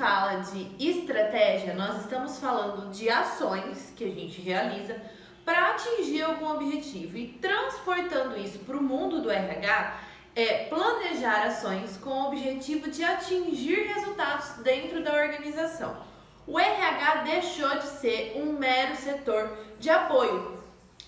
fala de estratégia, nós estamos falando de ações que a gente realiza para atingir algum objetivo, e transportando isso para o mundo do RH é planejar ações com o objetivo de atingir resultados dentro da organização. O RH deixou de ser um mero setor de apoio.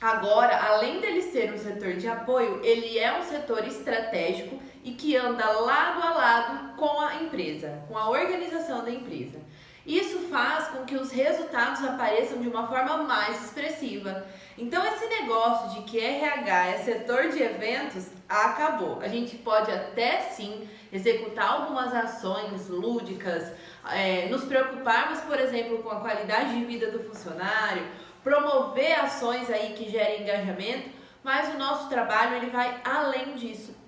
Agora, além dele ser um setor de apoio, ele é um setor estratégico e que anda lado a lado com a empresa, com a organização da empresa. Isso faz com que os resultados apareçam de uma forma mais expressiva. Então, esse negócio de que RH é setor de eventos acabou. A gente pode até sim executar algumas ações lúdicas, nos preocuparmos, por exemplo, com a qualidade de vida do funcionário, promover ações aí que gerem engajamento, mas o nosso trabalho ele vai além disso.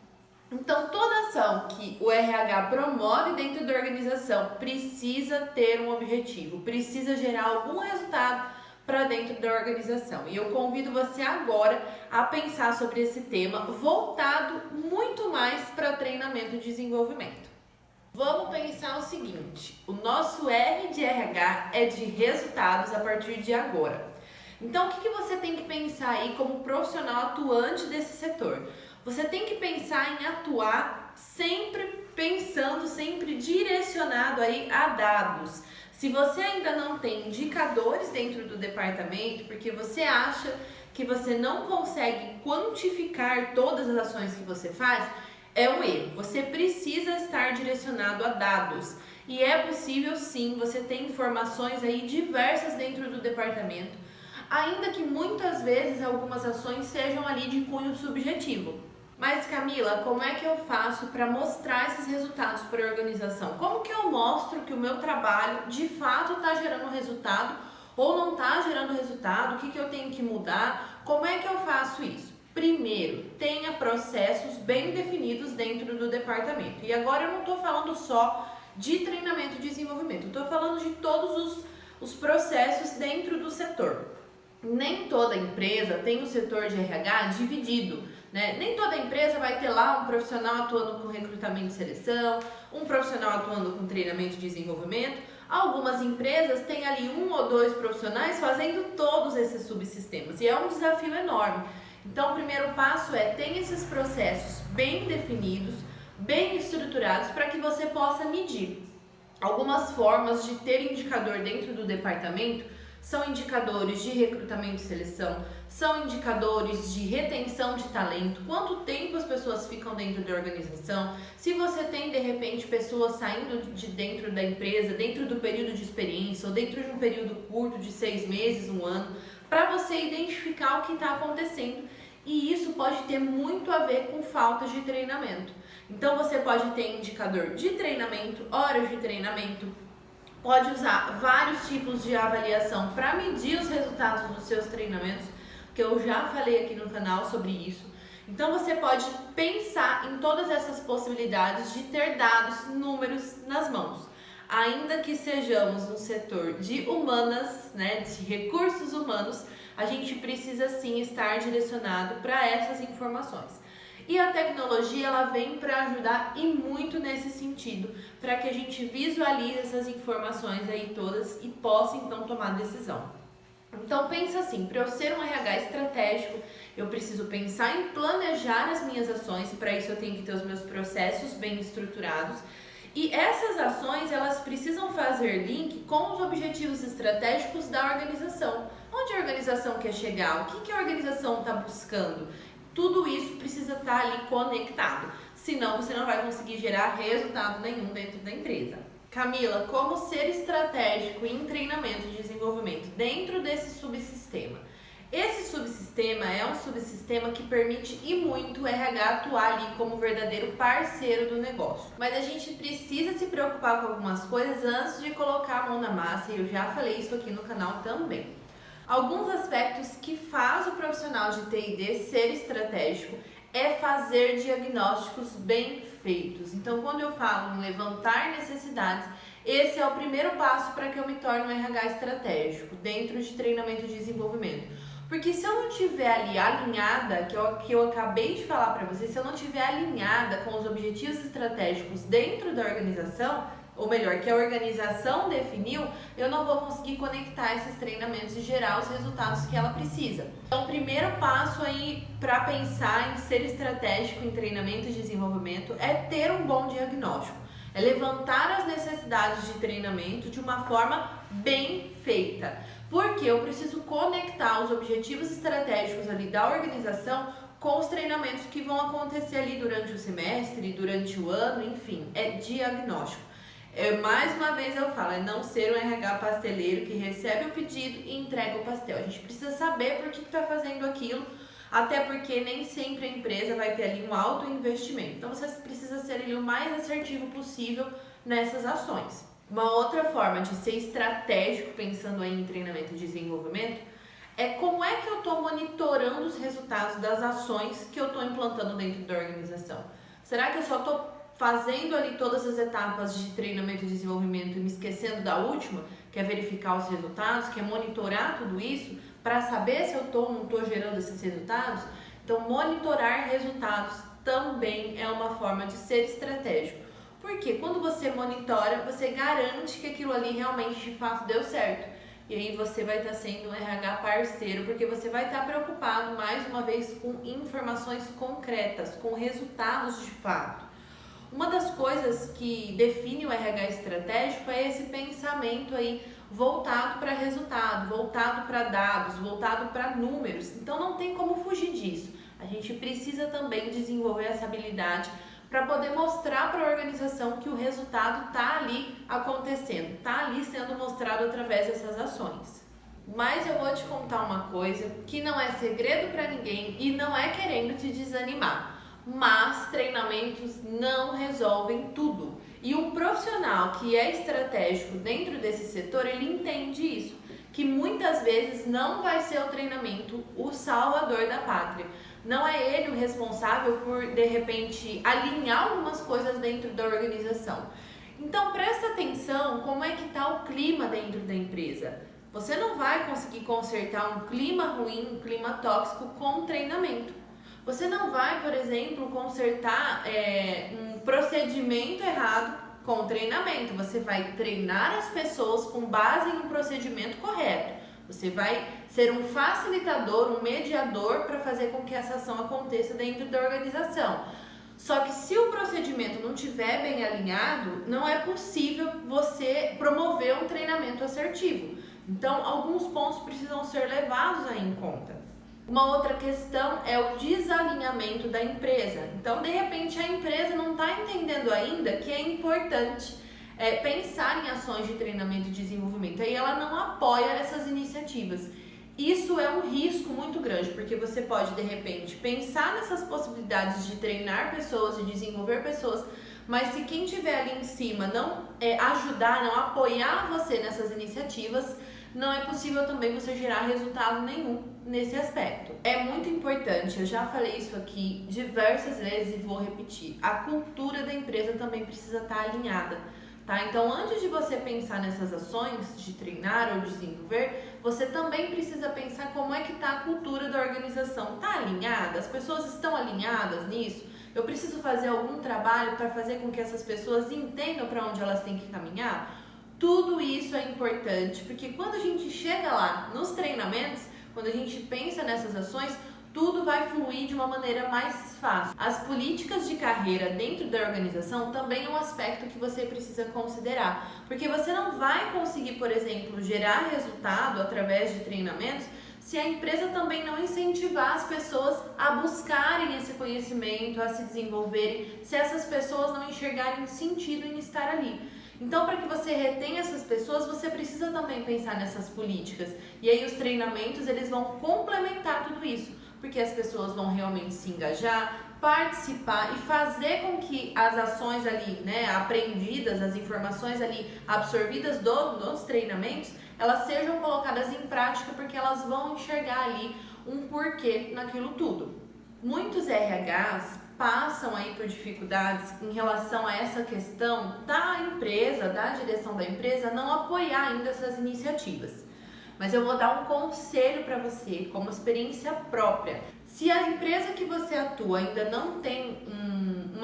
Então, toda ação que o RH promove dentro da organização precisa ter um objetivo, precisa gerar algum resultado para dentro da organização. E eu convido você agora a pensar sobre esse tema voltado muito mais para treinamento e desenvolvimento. Vamos pensar o seguinte: o nosso R de RH é de resultados a partir de agora. Então, o que você tem que pensar aí como profissional atuante desse setor? Você tem que pensar em atuar sempre pensando, sempre direcionado aí a dados. Se você ainda não tem indicadores dentro do departamento, porque você acha que você não consegue quantificar todas as ações que você faz, é um erro. Você precisa estar direcionado a dados. E é possível sim, você tem informações aí diversas dentro do departamento, ainda que muitas vezes algumas ações sejam ali de cunho subjetivo. Mas Camila, como é que eu faço para mostrar esses resultados para a organização? Como que eu mostro que o meu trabalho de fato está gerando resultado ou não está gerando resultado? O que eu tenho que mudar? Como é que eu faço isso? Primeiro, tenha processos bem definidos dentro do departamento. E agora eu não estou falando só de treinamento e desenvolvimento, estou falando de todos os processos dentro do setor. Nem toda empresa tem o setor de RH dividido, né? Nem toda empresa vai ter lá um profissional atuando com recrutamento e seleção, um profissional atuando com treinamento e desenvolvimento. Algumas empresas têm ali 1 ou 2 profissionais fazendo todos esses subsistemas e é um desafio enorme. Então, o primeiro passo é ter esses processos bem definidos, bem estruturados para que você possa medir. Algumas formas de ter indicador dentro do departamento são indicadores de recrutamento e seleção, são indicadores de retenção de talento, quanto tempo as pessoas ficam dentro da organização, se você tem de repente pessoas saindo de dentro da empresa, dentro do período de experiência ou dentro de um período curto de 6 meses, 1 ano, para você identificar o que está acontecendo. E isso pode ter muito a ver com falta de treinamento. Então você pode ter indicador de treinamento, horas de treinamento, pode usar vários tipos de avaliação para medir os resultados dos seus treinamentos, que eu já falei aqui no canal sobre isso. Então você pode pensar em todas essas possibilidades de ter dados, números nas mãos. Ainda que sejamos um setor de humanas, né, de recursos humanos, a gente precisa sim estar direcionado para essas informações. E a tecnologia ela vem para ajudar e muito nesse sentido, para que a gente visualize essas informações aí todas e possa então tomar decisão. Então pensa assim, para eu ser um RH estratégico, eu preciso pensar em planejar as minhas ações, e para isso eu tenho que ter os meus processos bem estruturados. E essas ações, elas precisam fazer link com os objetivos estratégicos da organização. Onde a organização quer chegar? O que a organização está buscando? Tudo isso precisa estar ali conectado, senão você não vai conseguir gerar resultado nenhum dentro da empresa. Camila, como ser estratégico em treinamento e desenvolvimento dentro desse subsistema? Esse subsistema é um subsistema que permite e muito o RH atuar ali como verdadeiro parceiro do negócio. Mas a gente precisa se preocupar com algumas coisas antes de colocar a mão na massa, e eu já falei isso aqui no canal também. Alguns aspectos que faz o profissional de TI&D ser estratégico é fazer diagnósticos bem feitos. Então, quando eu falo em levantar necessidades, esse é o primeiro passo para que eu me torne um RH estratégico dentro de treinamento e desenvolvimento. Porque se eu não estiver ali alinhada, que eu acabei de falar para vocês, se eu não estiver alinhada com os objetivos estratégicos dentro da organização, ou melhor, que a organização definiu, eu não vou conseguir conectar esses treinamentos e gerar os resultados que ela precisa. Então, o primeiro passo aí para pensar em ser estratégico em treinamento e desenvolvimento é ter um bom diagnóstico. É levantar as necessidades de treinamento de uma forma bem feita. Porque eu preciso conectar os objetivos estratégicos ali da organização com os treinamentos que vão acontecer ali durante o semestre, durante o ano, enfim, é diagnóstico. Mais uma vez eu falo, é não ser um RH pasteleiro que recebe o pedido e entrega o pastel. A gente precisa saber por que está fazendo aquilo, até porque nem sempre a empresa vai ter ali um alto investimento. Então você precisa ser ali o mais assertivo possível nessas ações. Uma outra forma de ser estratégico, pensando aí em treinamento e desenvolvimento, é como é que eu estou monitorando os resultados das ações que eu estou implantando dentro da organização. Será que eu só estou fazendo ali todas as etapas de treinamento e desenvolvimento e me esquecendo da última, que é verificar os resultados, que é monitorar tudo isso, para saber se eu estou ou não estou gerando esses resultados? Então, monitorar resultados também é uma forma de ser estratégico. Porque quando você monitora, você garante que aquilo ali realmente de fato deu certo. E aí você vai estar sendo um RH parceiro, porque você vai estar preocupado mais uma vez com informações concretas, com resultados de fato. Uma das coisas que define o RH estratégico é esse pensamento aí voltado para resultado, voltado para dados, voltado para números. Então não tem como fugir disso. A gente precisa também desenvolver essa habilidade para poder mostrar para a organização que o resultado está ali acontecendo, está ali sendo mostrado através dessas ações. Mas eu vou te contar uma coisa que não é segredo para ninguém e não é querendo te desanimar, mas treinamentos não resolvem tudo. E um profissional que é estratégico dentro desse setor, ele entende isso, que muitas vezes não vai ser o treinamento o salvador da pátria. Não é ele o responsável por, de repente, alinhar algumas coisas dentro da organização. Então, presta atenção como é que está o clima dentro da empresa. Você não vai conseguir consertar um clima ruim, um clima tóxico com treinamento. Você não vai, por exemplo, consertar um procedimento errado com treinamento. Você vai treinar as pessoas com base em um procedimento correto. Você vai ser um facilitador, um mediador para fazer com que essa ação aconteça dentro da organização. Só que se o procedimento não estiver bem alinhado, não é possível você promover um treinamento assertivo. Então, alguns pontos precisam ser levados aí em conta. Uma outra questão é o desalinhamento da empresa. Então, de repente, a empresa não está entendendo ainda que é importante pensar em ações de treinamento e desenvolvimento. Aí ela não apoia essas iniciativas. Isso é um risco muito grande, porque você pode, de repente, pensar nessas possibilidades de treinar pessoas, de desenvolver pessoas, mas se quem estiver ali em cima não ajudar, não apoiar você nessas iniciativas, não é possível também você gerar resultado nenhum nesse aspecto. É muito importante, eu já falei isso aqui diversas vezes e vou repetir, a cultura da empresa também precisa estar alinhada. Tá? Então, antes de você pensar nessas ações de treinar ou desenvolver, você também precisa pensar como é que está a cultura da organização. Está alinhada? As pessoas estão alinhadas nisso? Eu preciso fazer algum trabalho para fazer com que essas pessoas entendam para onde elas têm que caminhar? Tudo isso é importante, porque quando a gente chega lá nos treinamentos, quando a gente pensa nessas ações, tudo vai fluir de uma maneira mais fácil. As políticas de carreira dentro da organização também é um aspecto que você precisa considerar, porque você não vai conseguir, por exemplo, gerar resultado através de treinamentos se a empresa também não incentivar as pessoas a buscarem esse conhecimento, a se desenvolverem, se essas pessoas não enxergarem sentido em estar ali. Então, para que você retenha essas pessoas, você precisa também pensar nessas políticas. E aí os treinamentos, eles vão complementar tudo isso, porque as pessoas vão realmente se engajar, participar e fazer com que as ações ali, aprendidas, as informações ali absorvidas dos treinamentos, elas sejam colocadas em prática, porque elas vão enxergar ali um porquê naquilo tudo. Muitos RHs passam aí por dificuldades em relação a essa questão da empresa, da direção da empresa, não apoiar ainda essas iniciativas. Mas eu vou dar um conselho para você, como experiência própria. Se a empresa que você atua ainda não tem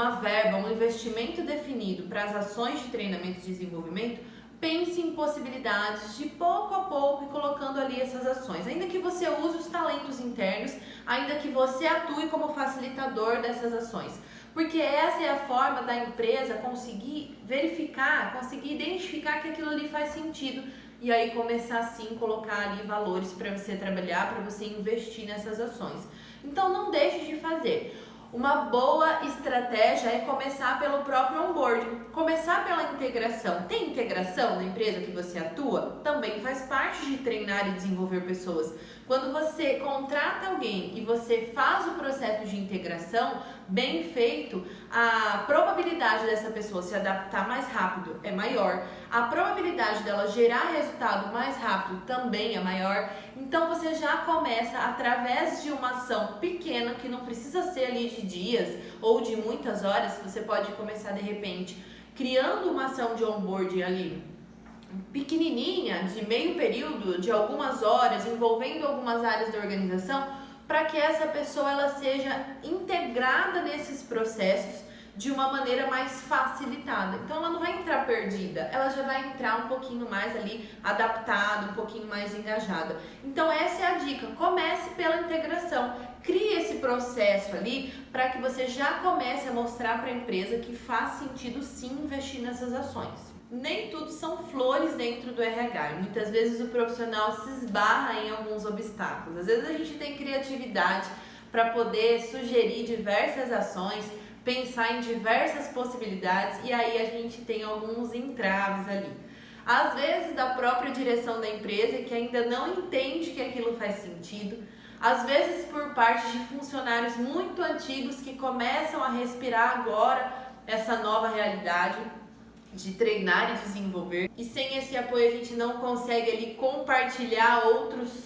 uma verba, um investimento definido para as ações de treinamento e desenvolvimento, pense em possibilidades de pouco a pouco ir colocando ali essas ações, ainda que você use os talentos internos, ainda que você atue como facilitador dessas ações, porque essa é a forma da empresa conseguir verificar, conseguir identificar que aquilo ali faz sentido e aí começar sim colocar ali valores para você trabalhar, para você investir nessas ações. Então não deixe de fazer. Uma boa estratégia é começar pelo próprio onboarding, começar pela integração. Tem integração na empresa que você atua? Também faz parte de treinar e desenvolver pessoas. Quando você contrata alguém e você faz o processo de integração bem feito, a probabilidade dessa pessoa se adaptar mais rápido é maior, a probabilidade dela gerar resultado mais rápido também é maior. Então você já começa através de uma ação pequena, que não precisa ser ali de dias ou de muitas horas, você pode começar de repente criando uma ação de onboarding ali pequenininha, de meio período, de algumas horas, envolvendo algumas áreas da organização, para que essa pessoa ela seja integrada nesses processos de uma maneira mais facilitada. Então ela não vai entrar perdida, ela já vai entrar um pouquinho mais ali adaptada, um pouquinho mais engajada. Então essa é a dica, comece pela integração, crie esse processo ali para que você já comece a mostrar para a empresa que faz sentido sim investir nessas ações. Nem tudo são flores dentro do RH. Muitas vezes o profissional se esbarra em alguns obstáculos. Às vezes a gente tem criatividade para poder sugerir diversas ações, pensar em diversas possibilidades e aí a gente tem alguns entraves ali. Às vezes da própria direção da empresa que ainda não entende que aquilo faz sentido. Às vezes por parte de funcionários muito antigos que começam a respirar agora essa nova realidade de treinar e desenvolver, e sem esse apoio a gente não consegue ali compartilhar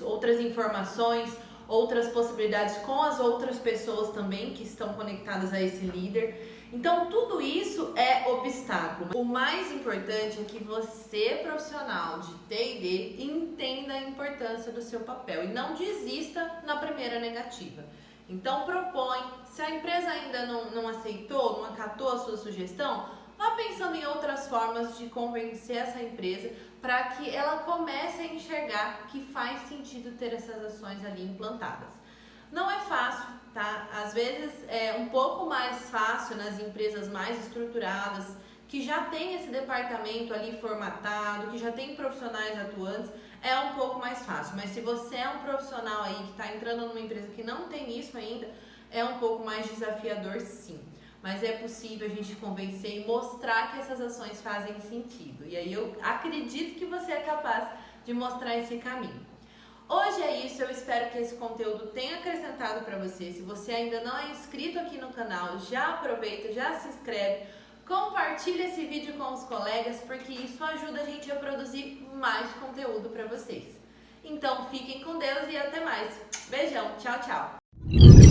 outras informações, outras possibilidades com as outras pessoas também que estão conectadas a esse líder. Então tudo isso é obstáculo. O mais importante é que você, profissional de T&D, entenda a importância do seu papel e não desista na primeira negativa. Então propõe, se a empresa ainda não aceitou, não acatou a sua sugestão, vá pensando em outras formas de convencer essa empresa para que ela comece a enxergar que faz sentido ter essas ações ali implantadas. Não é fácil, tá? Às vezes é um pouco mais fácil nas empresas mais estruturadas, que já tem esse departamento ali formatado, que já tem profissionais atuantes, é um pouco mais fácil. Mas se você é um profissional aí que está entrando numa empresa que não tem isso ainda, é um pouco mais desafiador sim. Mas é possível a gente convencer e mostrar que essas ações fazem sentido. E aí eu acredito que você é capaz de mostrar esse caminho. Hoje é isso, eu espero que esse conteúdo tenha acrescentado para você. Se você ainda não é inscrito aqui no canal, já aproveita, já se inscreve, compartilha esse vídeo com os colegas, porque isso ajuda a gente a produzir mais conteúdo para vocês. Então fiquem com Deus e até mais. Beijão, tchau, tchau!